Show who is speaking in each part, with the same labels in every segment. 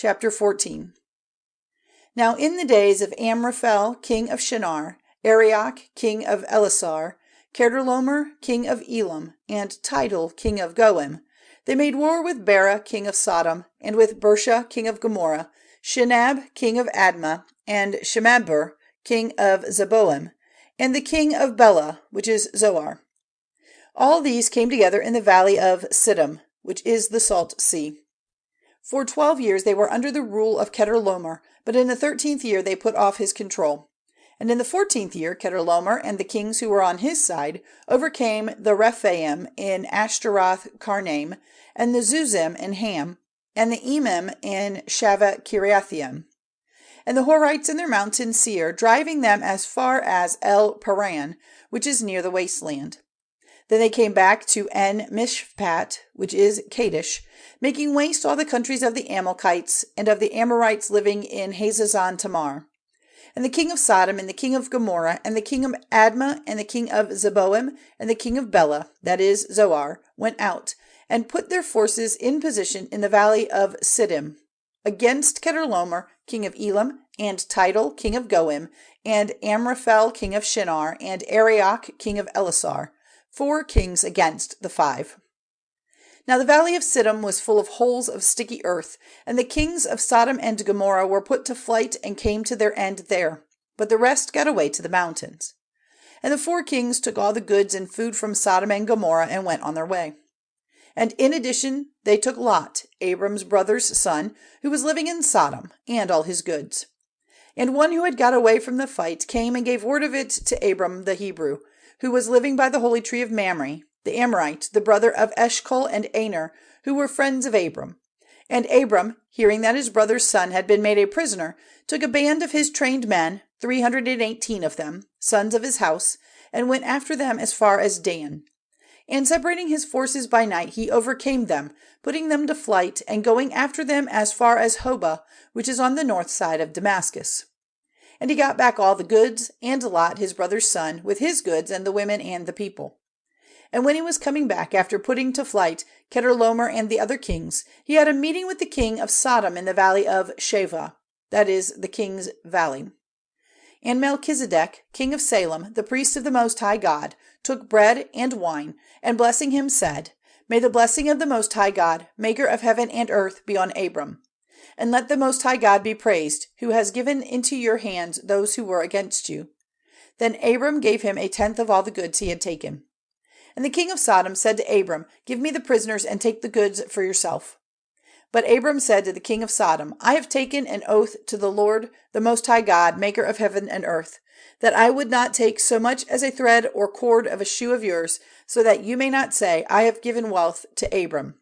Speaker 1: Chapter 14. Now in the days of Amraphel, king of Shinar, Arioch, king of Elasar, Chedorlaomer, king of Elam, and Tidal, king of Goiim, they made war with Béra, king of Sodome, and with Birsha, king of Gomorrhe, Shinab, king of Admah, and Shemeber, king of Zéboïm, and the king of Bela, which is Zoar. All these came together in the valley of Sodome, which is the Salt Sea. For 12 years they were under the rule of Chedorlaomer, but in the 13th year they put off his control. And in the 14th year Chedorlaomer and the kings who were on his side overcame the Rephaim in Ashteroth-karnaïm, and the Zuzim in Ham, and the Emim in Shaveh-kiriathaim, and the Horites in their mountain Seir, driving them as far as El-paran, which is near the wasteland. Then they came back to En-mishpat, which is Kadesh, making waste all the countries of the Amalekites and of the Amorites living in Hazazon Tamar. And the king of Sodom, and the king of Gomorrhe, and the king of Admah, and the king of Zeboim, and the king of Bela, that is Zoar, went out, and put their forces in position in the valley of Siddim, against Chedorlaomer, king of Elam, and Tidal, king of Goiim, and Amraphel, king of Shinar, and Arioch, king of Elasar, 4 kings against the 5. Now the valley of Siddim was full of holes of sticky earth, and the kings of Sodom and Gomorrah were put to flight and came to their end there, but the rest got away to the mountains. And the 4 kings took all the goods and food from Sodom and Gomorrah and went on their way. And in addition they took Lot, Abram's brother's son, who was living in Sodom, and all his goods. And one who had got away from the fight came and gave word of it to Abram the Hebrew, who was living by the holy tree of Mamre, the Amorite, the brother of Eshcol and Aner, who were friends of Abram. And Abram, hearing that his brother's son had been made a prisoner, took a band of his trained men, 318 of them, sons of his house, and went after them as far as Dan. And separating his forces by night, he overcame them, putting them to flight, and going after them as far as Hobah, which is on the north side of Damascus. And he got back all the goods, and Lot his brother's son, with his goods and the women and the people. And when he was coming back after putting to flight Chedorlaomer and the other kings, he had a meeting with the king of Sodom in the valley of Shaveh, that is, the king's valley. And Melchisédek, king of Salem, the priest of the Most High God, took bread and wine, and blessing him said, May the blessing of the Most High God, maker of heaven and earth, be on Abram. And let the Most High God be praised, who has given into your hands those who were against you. Then Abram gave him 1/10 of all the goods he had taken. And the king of Sodom said to Abram, Give me the prisoners and take the goods for yourself. But Abram said to the king of Sodom, I have taken an oath to the Lord, the Most High God, maker of heaven and earth, that I would not take so much as a thread or cord of a shoe of yours, so that you may not say, I have given wealth to Abram.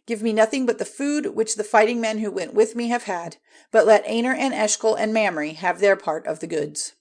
Speaker 1: Give me nothing but the food which the fighting men who went with me have had, but let Aner and Eshcol and Mamre have their part of the goods.